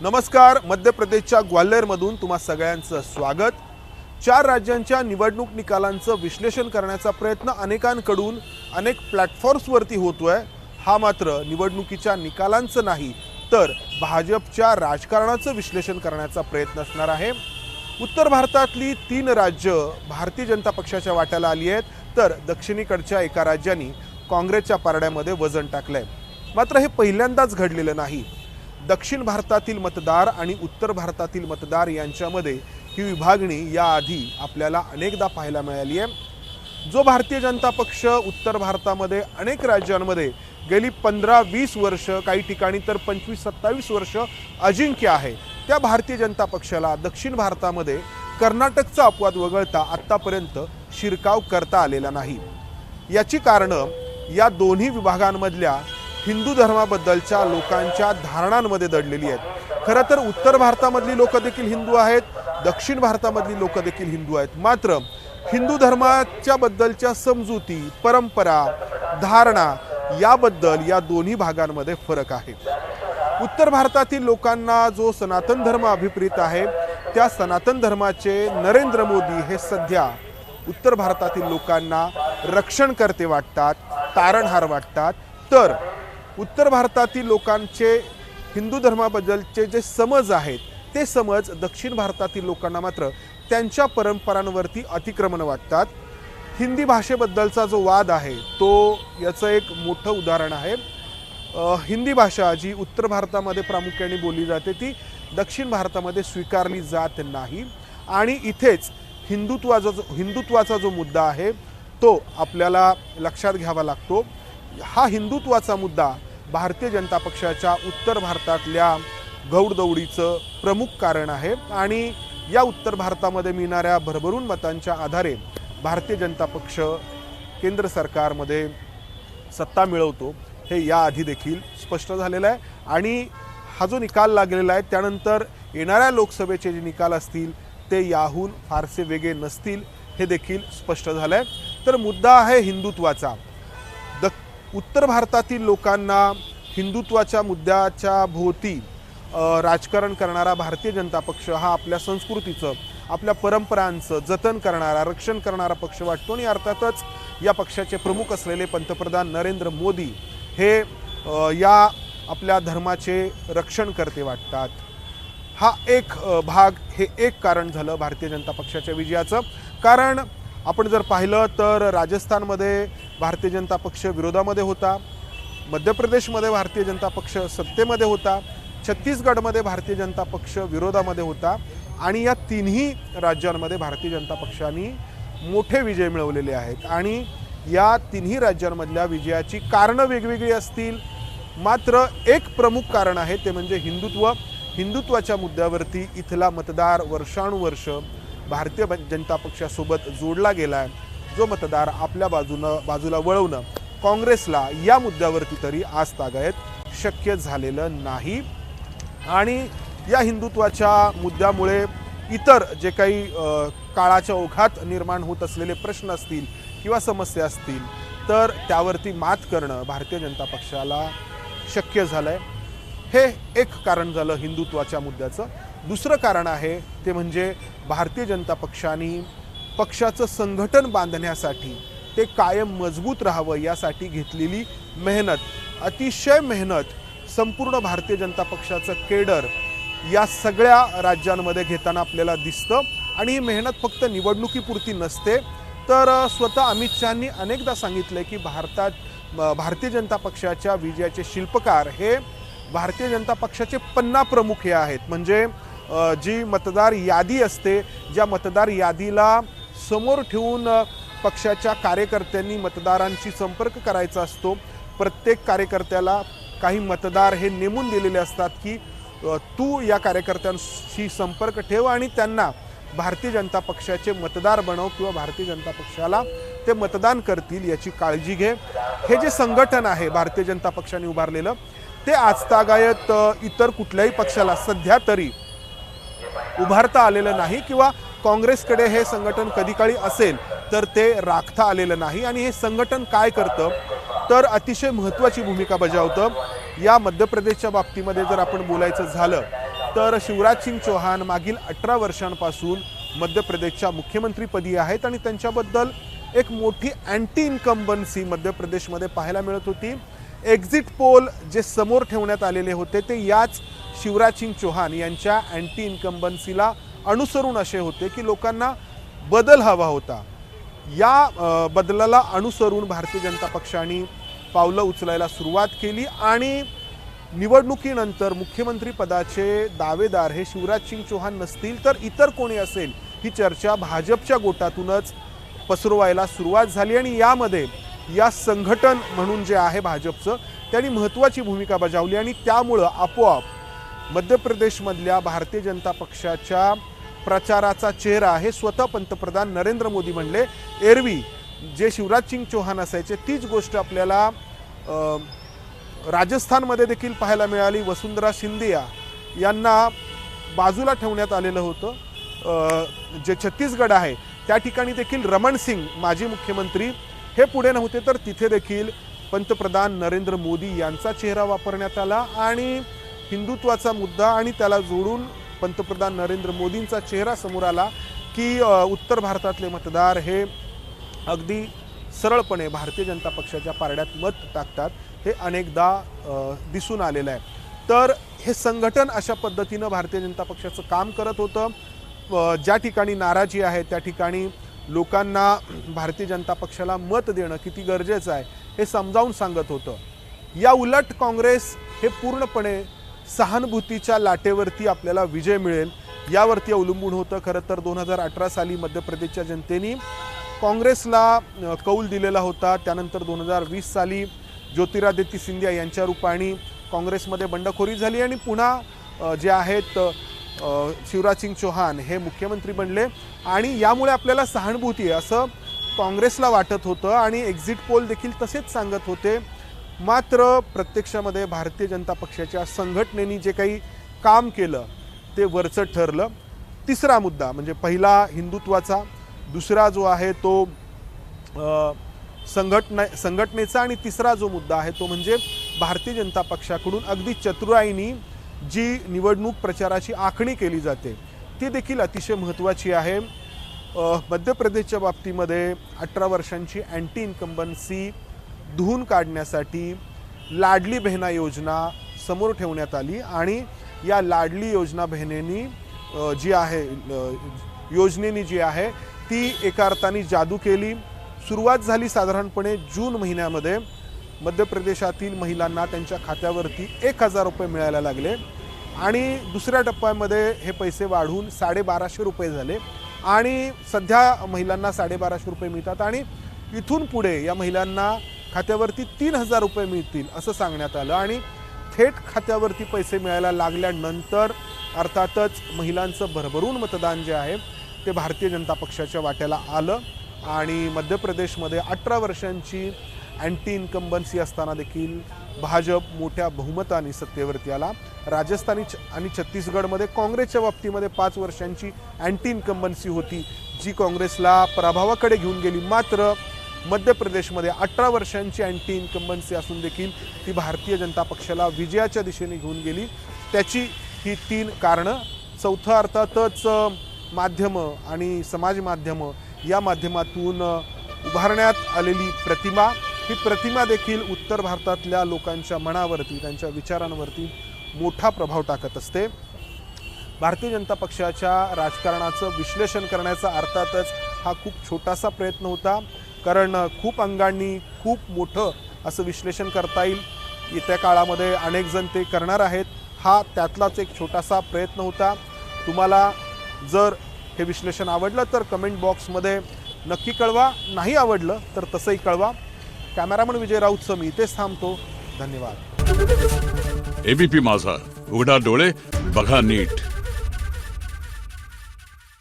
नमस्कार. मध्य प्रदेशच्या ग्वाल्हेरमधून तुम्हा सगळ्यांचं स्वागत. 4 राज्यांच्या निवडणूक निकालांचं विश्लेषण करण्याचा प्रयत्न अनेकांकडून अनेक प्लॅटफॉर्म्सवरती होतोय. हा मात्र निवडणुकीच्या निकालांचं नाही तर भाजपच्या राजकारणाचं विश्लेषण करण्याचा प्रयत्न असणार आहे. उत्तर भारतातली 3 राज्य भारतीय जनता पक्षाच्या वाट्याला आली आहेत, तर दक्षिणेकडच्या एका राज्याने काँग्रेसच्या पारड्यामध्ये वजन टाकलंय. मात्र हे पहिल्यांदाच घडलेलं नाही. दक्षिण भारतातील मतदार आणि उत्तर भारतातील मतदार यांच्यामध्ये ही विभागणी याआधी आपल्याला अनेकदा पाहायला मिळाली आहे. जो भारतीय जनता पक्ष उत्तर भारतामध्ये अनेक राज्यांमध्ये गेली 15-20 वर्ष, काही ठिकाणी तर 25-27 वर्ष अजिंक्य आहे, त्या भारतीय जनता पक्षाला दक्षिण भारतामध्ये कर्नाटकचा अपवाद वगळता आत्तापर्यंत शिरकाव करता आलेला नाही. याची कारणं या दोन्ही विभागांमधल्या हिंदू धर्माबद्दलच्या लोकांच्या धारणांमध्ये दडलेली आहेत. खरं तर उत्तर भारतामधली लोक देखील हिंदू आहेत, दक्षिण भारतामधली लोक देखील हिंदू आहेत. मात्र हिंदू धर्माच्या बद्दलच्या समजुती, परंपरा, धारणा याबद्दल या दोन्ही भागांमध्ये फरक आहे. उत्तर भारतातील लोकांना जो सनातन धर्म अभिप्रेत आहे, त्या सनातन धर्माचे नरेंद्र मोदी हे सध्या उत्तर भारतातील लोकांना रक्षणकर्ते वाटतात, तारणहार वाटतात. तर उत्तर भारतातील लोकांचे हिंदू धर्माबद्दलचे जे समज आहेत, ते समज दक्षिण भारतातील लोकांना मात्र त्यांच्या परंपरांवरती अतिक्रमण वाटतात. हिंदी भाषेबद्दलचा जो वाद आहे तो याचं एक मोठं उदाहरण आहे. हिंदी भाषा जी उत्तर भारतामध्ये प्रामुख्याने बोलली जाते ती दक्षिण भारतामध्ये स्वीकारली जात नाही. आणि इथेच हिंदुत्वाचा जो मुद्दा आहे तो आपल्याला लक्षात घ्यावा लागतो. हा हिंदुत्वाचा मुद्दा भारतीय जनता पक्षाच्या उत्तर भारतातल्या घौडदौडीचं प्रमुख कारण आहे. आणि या उत्तर भारतामध्ये मिळणाऱ्या भरभरून मतांच्या आधारे भारतीय जनता पक्ष केंद्र सरकारमध्ये सत्ता मिळवतो, हे याआधी देखील स्पष्ट झालेलं आहे. आणि हा जो निकाल लागलेला आहे त्यानंतर येणाऱ्या लोकसभेचे जे निकाल असतील ते याहून फारसे वेगळे नसतील, हे देखील स्पष्ट झालं आहे. तर मुद्दा आहे हिंदुत्वाचा. उत्तर भारतातील लोकांना हिंदुत्वाच्या मुद्द्याच्या भोवती राजकारण करणारा भारतीय जनता पक्ष हा आपल्या संस्कृतीचं, आपल्या परंपरांचं जतन करणारा, रक्षण करणारा पक्ष वाटतो. आणि अर्थातच या पक्षाचे प्रमुख असलेले पंतप्रधान नरेंद्र मोदी हे या आपल्या धर्माचे रक्षण करते वाटतात. हा एक भाग, हे एक कारण झालं भारतीय जनता पक्षाच्या विजयाचं. कारण आपण जर पाहिलं तर राजस्थानमध्ये भारतीय जनता पक्ष विरोधामध्ये होता, मध्य प्रदेशमध्ये भारतीय जनता पक्ष सत्तेमध्ये होता, छत्तीसगडमध्ये भारतीय जनता पक्ष विरोधामध्ये होता. आणि या तिन्ही राज्यांमध्ये भारतीय जनता पक्षाने मोठे विजय मिळवलेले आहेत. आणि या तिन्ही राज्यांमधल्या विजयाची कारणं वेगवेगळी असतील, मात्र एक प्रमुख कारण आहे ते म्हणजे हिंदुत्वाच्या मुद्द्यावरती इथला मतदार वर्षानुवर्ष भारतीय जनता पक्षासोबत जोडला गेला आहे. जो मतदार आपल्या बाजूला वळवणं काँग्रेसला या मुद्द्यावरती तरी आज तागायत शक्य झालेलं नाही. आणि या हिंदुत्वाच्या मुद्द्यामुळे इतर जे काही काळाच्या ओघात निर्माण होत असलेले प्रश्न असतील किंवा समस्या असतील तर त्यावरती मात करणं भारतीय जनता पक्षाला शक्य झालं आहे. हे एक कारण झालं हिंदुत्वाच्या मुद्द्याचं. दुसरं कारण आहे ते म्हणजे भारतीय जनता पक्षाने पक्षाचं संघटन बांधण्यासाठी, ते कायम मजबूत राहावं यासाठी घेतलेली मेहनत, अतिशय मेहनत संपूर्ण भारतीय जनता पक्षाचं केडर या सगळ्या राज्यांमध्ये घेताना आपल्याला दिसतं. आणि ही मेहनत फक्त निवडणुकीपुरती नसते, तर स्वतः अमित शहांनी अनेकदा सांगितलं की भारतीय जनता पक्षाच्या विजयाचे शिल्पकार हे भारतीय जनता पक्षाचे 50 प्रमुख हे आहेत. म्हणजे जी मतदार यादी असते, ज्या मतदार यादीला समोर ठेवून पक्षाच्या कार्यकर्त्यांनी मतदारांशी संपर्क करायचा असतो. प्रत्येक कार्यकर्त्याला काही मतदार हे नेमून दिलेले असतात की तू या कार्यकर्त्यांशी संपर्क ठेव आणि त्यांना भारतीय जनता पक्षाचे मतदार बनव किंवा भारतीय जनता पक्षाला ते मतदान करतील याची काळजी घे. हे जे संघटन आहे भारतीय जनता पक्षाने उभारलेलं, ते आजतागायत इतर कुठल्याही पक्षाला सध्या तरी उभारता आलेलं नाही. किंवा काँग्रेसकडे हे संघटन कधी काळी असेल तर ते राखता आलेलं नाही. आणि हे संघटन काय करतं तर अतिशय महत्त्वाची भूमिका बजावतं. या मध्य प्रदेशच्या बाबतीमध्ये जर आपण बोलायचं झालं तर शिवराज सिंग चौहान मागील 18 वर्षांपासून मध्य प्रदेशच्या मुख्यमंत्रीपदी आहेत आणि त्यांच्याबद्दल एक मोठी अँटी इन्कम्बन्सी मध्य प्रदेशमध्ये पाहायला मिळत होती। एक्झिट पोल जे समोर ठेवण्यात आलेले होते ते याच शिवराज सिंग चौहान यांच्या अँटी इन्कम्बन्सीला अनुसरून असे होते की लोकांना बदल हवा होता। या बदलाला अनुसरून भारतीय जनता पक्षाने पावलं उचलायला सुरुवात केली आणि निवडणुकीनंतर मुख्यमंत्री पदाचे दावेदार हे शिवराज सिंग चौहान नसतील तर इतर कोणी असेल ही चर्चा भाजपच्या गोटातूनच पसरवायला सुरुवात झाली आणि यामध्ये या संघटन म्हणून जे आहे भाजपचं त्यांनी महत्त्वाची भूमिका बजावली आणि त्यामुळं आपोआप मध्य प्रदेशमधल्या भारतीय जनता पक्षाच्या प्रचाराचा चेहरा हे स्वतः पंतप्रधान नरेंद्र मोदी म्हणले। एरवी जे शिवराज सिंग चौहान असायचे तीच गोष्ट आपल्याला राजस्थानमध्ये देखील पाहायला मिळाली। वसुंधरा शिंदे यांना बाजूला ठेवण्यात आलेलं होतं। जे छत्तीसगड आहे त्या ठिकाणी देखील रमण सिंग माजी मुख्यमंत्री हे पुढे नव्हते तर तिथे देखील पंतप्रधान नरेंद्र मोदी यांचा चेहरा वापरण्यात आला आणि हिंदुत्वाचा मुद्दा आणि त्याला जोडून पंतप्रधान नरेंद्र मोदींचा चेहरा समोर आला की उत्तर भारतातले मतदार हे अगदी सरळपणे भारतीय जनता पक्षाच्या पारड्यात मत टाकतात हे अनेकदा दिसून आलेलं आहे। तर हे संघटन अशा पद्धतीनं भारतीय जनता पक्षाचं काम करत होतं। ज्या ठिकाणी नाराजी आहे त्या ठिकाणी लोकांना भारतीय जनता पक्षाला मत देणं किती गरजेचं आहे हे समजावून सांगत होतं। या उलट काँग्रेस हे पूर्णपणे सहानुभूतीच्या लाटेवरती आपल्याला विजय मिळेल यावरती अवलंबून होतं। खरं तर 2018 साली मध्य प्रदेशच्या जनतेने काँग्रेसला कौल दिलेला होता। त्यानंतर 2020 साली ज्योतिरादित्य सिंधिया यांच्या रूपाने काँग्रेसमध्ये बंडखोरी झाली आणि पुन्हा जे आहेत शिवराज सिंग चौहान हे मुख्यमंत्री बनले आणि यामुळे आपल्याला सहानुभूती आहे असं काँग्रेसला वाटत होतं आणि एक्झिट पोल देखील तसेच सांगत होते। मात्र प्रत्यक्षामध्ये भारतीय जनता पक्षाच्या संघटनेने जे काही काम केलं ते वरचं ठरलं। तिसरा मुद्दा म्हणजे पहिला हिंदुत्वाचा, दुसरा जो आहे तो संघटनेचा आणि तिसरा जो मुद्दा आहे तो म्हणजे भारतीय जनता पक्षाकडून अगदी चतुराईने जी निवडणूक प्रचाराची आखणी केली जाते ती देखील अतिशय महत्त्वाची आहे। मध्य प्रदेशच्या बाबतीमध्ये 18 वर्षांची अँटी इन्कम्बन्सी धुवून काढण्यासाठी लाडली बहिणा योजना समोर ठेवण्यात आली आणि या लाडली योजना बहिणींनी योजनेनी जी आहे ती एका अर्थाने जादू केली। सुरुवात झाली साधारणपणे जून महिन्यामध्ये मध्य प्रदेशातील महिलांना त्यांच्या खात्यावरती 1000 रुपये मिळायला लागले आणि दुसऱ्या टप्प्यामध्ये हे पैसे वाढून 1250 रुपये झाले आणि सध्या महिलांना 1250 रुपये मिळतात आणि इथून पुढे या महिलांना खात्यावरती 3000 रुपये मिळतील असं सांगण्यात आलं आणि थेट खात्यावरती पैसे मिळायला लागल्यानंतर अर्थातच महिलांचं भरभरून मतदान जे आहे ते भारतीय जनता पक्षाच्या वाट्याला आलं आणि मध्य प्रदेशमध्ये 18 वर्षांची अँटी इन्कम्बन्सी असताना देखील भाजप मोठ्या बहुमताने सत्तेवरती आला। राजस्थान आणि छत्तीसगडमध्ये काँग्रेसच्या बाबतीमध्ये 5 वर्षांची अँटी इन्कम्बन्सी होती जी काँग्रेसला पराभवाकडे घेऊन गेली। मात्र मध्य प्रदेशमध्ये 18 वर्षांची अँटी इन्कम्बन्सी असून देखील ती भारतीय जनता पक्षाला विजयाच्या दिशेने घेऊन गेली। त्याची ही 3 कारणं। चौथं अर्थातच माध्यमं आणि समाज माध्यमं या माध्यमातून उभारण्यात आलेली प्रतिमा, ही प्रतिमा देखील उत्तर भारतातल्या लोकांच्या मनावरती त्यांच्या विचारांवरती मोठा प्रभाव टाकत असते। भारतीय जनता पक्षाच्या राजकारणाचं विश्लेषण करण्याचा अर्थातच हा खूप छोटासा प्रयत्न होता कारण खूप अंगांनी खूप मोठं असं विश्लेषण करता येईल। येत्या काळामध्ये अनेक जण ते करणार आहेत। हा त्यातलाच एक छोटासा प्रयत्न होता। तुम्हाला जर हे विश्लेषण आवडलं तर कमेंट बॉक्समध्ये नक्की कळवा, नाही आवडलं तर तसंही कळवा। कॅमेरामन विजय राऊतसह मी इथेच थांबतो। धन्यवाद। एबीपी माझा, उघडा डोळे बघा नीट।